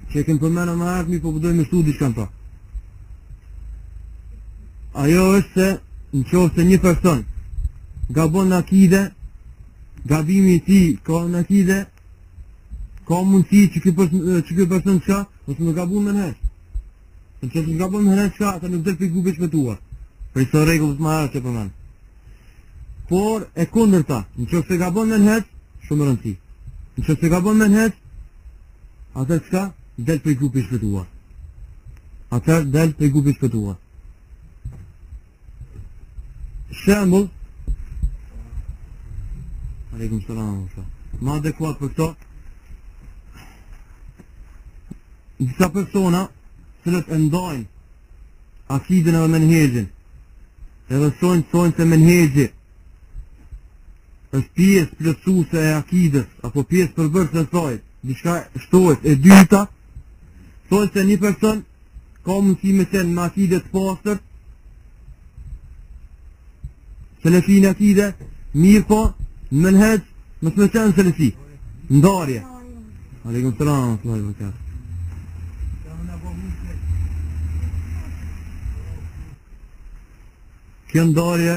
që e kem përmena më herët, mi po përdoj me shtu diçka ta. Ajo është se në qoftë se një person gabon në akide, gabimi i tij ka në akide, ka mundësi që ky person çka, ose më gabon më herët. Në qoftë se gabon më herët çka, ata nuk del për grupe shpëtuar. Për këto rregull më herët që përmend. Por e kundërta, në qoftë se gabon më herët, shumë rëndësi. Në qoftë se gabon më herët, atë çka del për grupe shpëtuar. Atë del për grupe shpëtuar. Shembull, aleikum salam, ma adekuat për këto, disa persona cilët e ndajnë akidën edhe menhexhin, edhe thonë se menhexhi është pjesë plotësuese e akidës, apo pjesë përbërëse e saj, diçka shtohet. E dyta, thonë se një person ka mundësi me qenë me akide të pastërt, selefi në akide, mirë po, në menhexh, mos me qenë selefi. Ndarje. Aleikum salam, kjo ndarje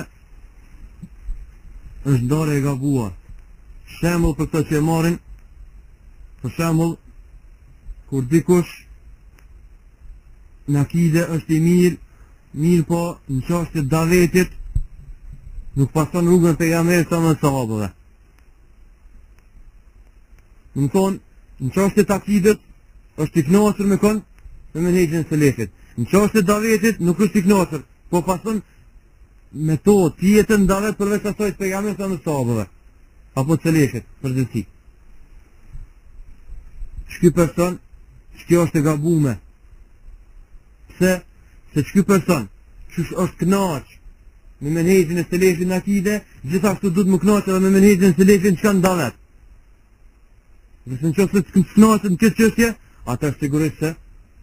është ndarje e gabuar. Shembull për këtë që e marrin, për shembull, kur dikush në akide është i mirë po në çështje davetit, nuk pason rrugën pejgamberit sa më sahabëve. Në thonë, në çështje të akidet është i kënaqur me kon me menhexhin e selefit. Në çështje të davetit nuk është i kënaqur, po pason metodë tjetër në davet përveç asaj të pejgamberit sa më sahabëve, apo të selefit, përgjithësi. Ky person, kjo është e gabuar. Pse? Se ky person që është kënaq me menhexhin e selefit në akide, gjithashtu duhet më kënaqë edhe me menhexhin e selefit çka në davet. Nëse në qoftë të kënaqet në këtë çështje, atëherë sigurisht se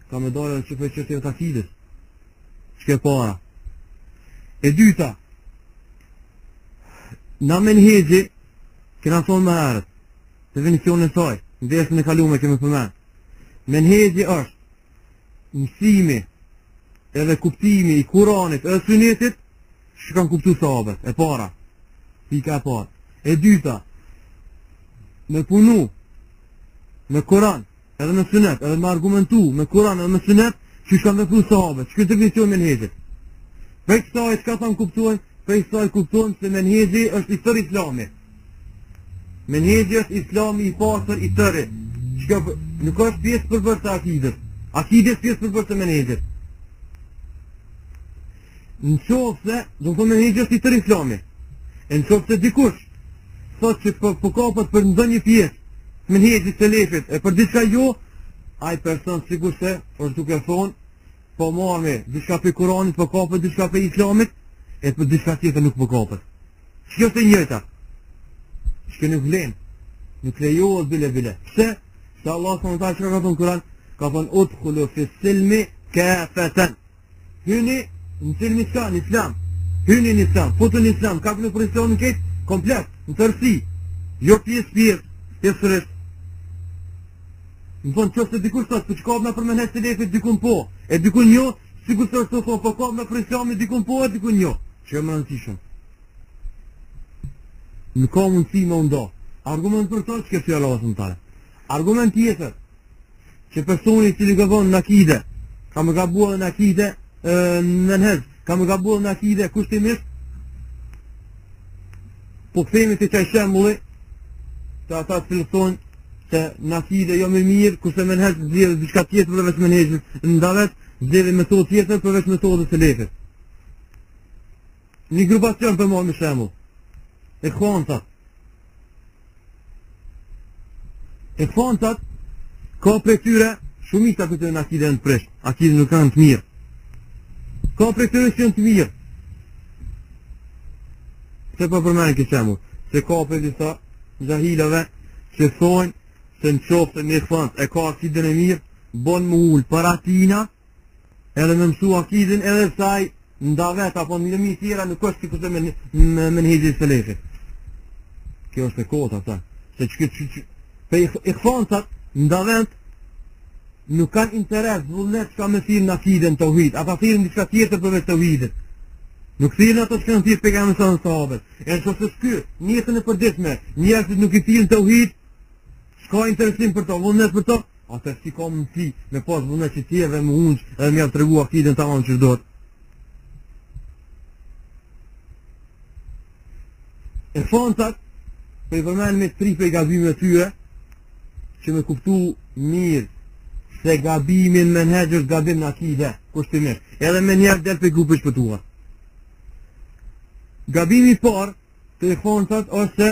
ka me dalë në çështje të akides. Çka e para. E dyta, na menhexhi, kena thonë më herët, definicionin e saj, në dersën e kaluar kemi përmend. Menhexhi është mësimi edhe kuptimi i Kuranit edhe Sunetit që kanë kuptu sahabët, e para, pika e parë. E dyta, me punu me Kuran edhe me Sunet, edhe me argumentu me Kuran edhe me Sunet që kanë vepru sahabët, që këtë definicion menhexhit. Prej kësaj çka kanë kuptuar, prej kësaj kuptojmë se menhexhi është i tërë Islami. Menhexhi është Islami i pastër i tërë. Çka nuk është pjesë përbërëse e akides. Akides pjesë përbërëse e menhexhit. Në qoftë se, do të thonë menhexhi është i tërë Islami. E në qoftë se dikush thotë që po kapet për ndonjë pjesë menhexhit të selefit e për diçka jo, ai person sigurisht se është duke thonë po marrë diçka për Kuranit, po kapet diçka për Islamit, e për diçka tjetër nuk po kapet. Kjo është e njëjta. Që nuk vlen, nuk lejohet bile. Pse? Se Allah s.w.t. që ka thonë Kur'an, ka thonë udkhulu fi silmi kafatan. Hyni në silmi s'ka, në Islam. Hyni në Islam, futu në Islam, ka në për Islamin këtë komplet, në tërësi. Jo pjesërisht. Në thonë qoftë se dikush thotë, për që kapna për menhexh selefit dikun po, e dikun jo, sikur se është thonë, po kapna për Islamin dikun po, e dikun jo. Që e më rëndësishëm. Në ka mundësi me ndo. Argument për to që ke fjallë Allah s.w.t. Argument tjetër, që personi që li gabon në akide, ka më gabuar në akide, në menhexh, ka më gabuar në akide, kushtimisht, po këthemi të qaj shembulli, të ata të thonë se në akide jo me mirë, kurse menhexh zhjeve diçka tjetër përveç menhexhit, në davet zhjeve metodë tjetër përveç metodës së selefit. Një grupacion për marrë me shembull. E kfontat ka prej tyre shumica për të në akide në prish, akide nuk kanë të mirë. Ka prej tyre që në të mirë. Se për përmenë këtë shembull, se ka prej disa gjahilave që thonë se në qoftë se një fond e ka akiden e mirë, bon më ullë për atina, edhe me mësu akiden edhe saj në davet apo në lëmi tjera nuk është si kurse me menhexhin selefit. Kjo është e kota ta. Se që pe i khfancat në davet nuk kanë interes vullnet që ka me thirë në akiden të uhid, ata thirë në diçka tjetër përveç të uhidit. Nuk thirë ato që kanë thirë pejgamberin sa në sahabët. E në qoftë shky, njësën e përditshme, njerëzit nuk i thirën të uhid, s'ka interesim për to, vullnet për to, ata si ka mundësi me pas vullnet që tjerë dhe më unç edhe mja të tregu akiden të amë që shdojt. E fantat, për i përmenë me tri për i gabime të tyre, që me kuptu mirë se gabimin me nëhegjës gabim në akide, kushtimisht, edhe me njerë del për grupe shpëtua. Gabimi parë të i fantat është se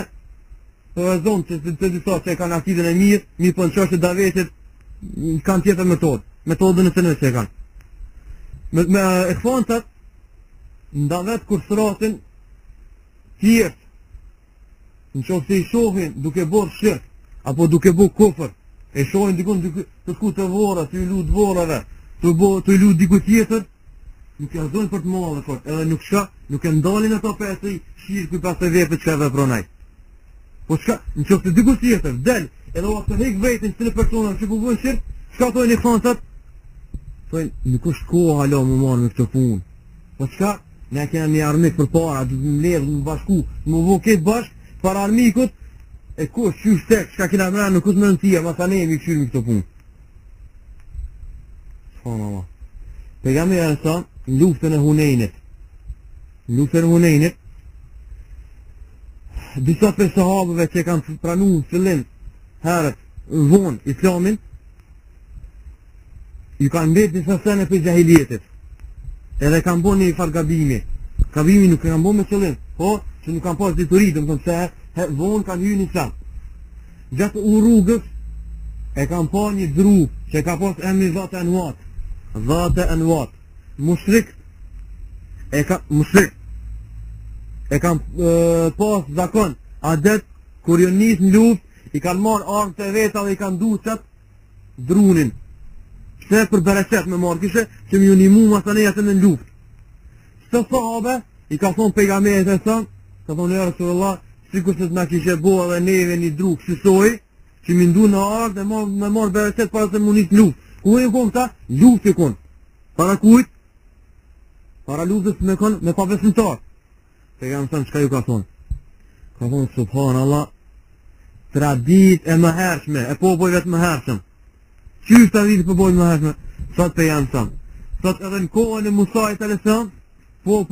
për e zonë që të disa që e kanë akiden e mirë, mirë për në qështë të davetit, kanë tjetër metodën e të në që e kanë. Me e fantat, ndavet kur sratin tjertë, në qoftë se i shohin duke bërë shirk, apo duke bërë kufër, e shohin dikun të shku të vora, të i lu të vorave, të i lu diku tjetër, nuk e azojnë për të madhe fort, edhe nuk e ndalin ato pesë i shirkë i pas të vepët që e vepronaj. Po shka, në qoftë se diku tjetër, del, edhe o të hek vetin që në personat që ku vënë shirkë, shka tojnë i fansat? Tojnë, nuk është koha halo më marë me këtë punë. Po shka, ne kena një armik për para, du të më ledhë, më bashku, më vo ketë bashkë, para armikut, e kush, qysh tek, shka kena mërë, nuk është më nësia, ma sa ne jemi këshyrë me këtë punë. Shfana ma. Pejgamberi e sa, në luftën e Hunenit. Në luftën e Hunenit, disa për sahabëve që kanë pranu në fillim, herët, vonë, islamin, ju kanë mbetë disa sene për gjahiljetit. Edhe kanë bo një farë gabimi. Gabimi nuk kanë bo me qëllim, po, që nuk kanë pas diturit, më thëmë se vonë kanë hyrë një islam. Gjatë u rrugës, e kanë pa një dru, që ka pas emri Dhate Anwat. Dhate Anwat. Mushrik, e kanë pas zakon, adet, kur jo njës në luft, i kanë marë armë të veta dhe i kanë du qatë drunin. Pse për bereqet me marë kishe, që më ju një mu ma sa ne jetën në luft. Së sahabe, i ka thonë pejgamberit e sa, ka thonë ja Rasulullah, sikur se të na kishe bo edhe neve një dru kësisoj, që mi ndu në ardhë dhe me marë bereqet para se më njës luft. Ku e në konë ta? Luft e konë. Para kujt? Para luftës me konë me pabesimtar. Pejgamberi thënë, çka ju ka thonë? Ka thonë, subhanallah, tradit e më hershme, e popojve të më hershëm. Qysh tradit e popojve të më hershme? Sot pejgamberi thënë. Sot edhe në kohën e Musait alayhis salam, popull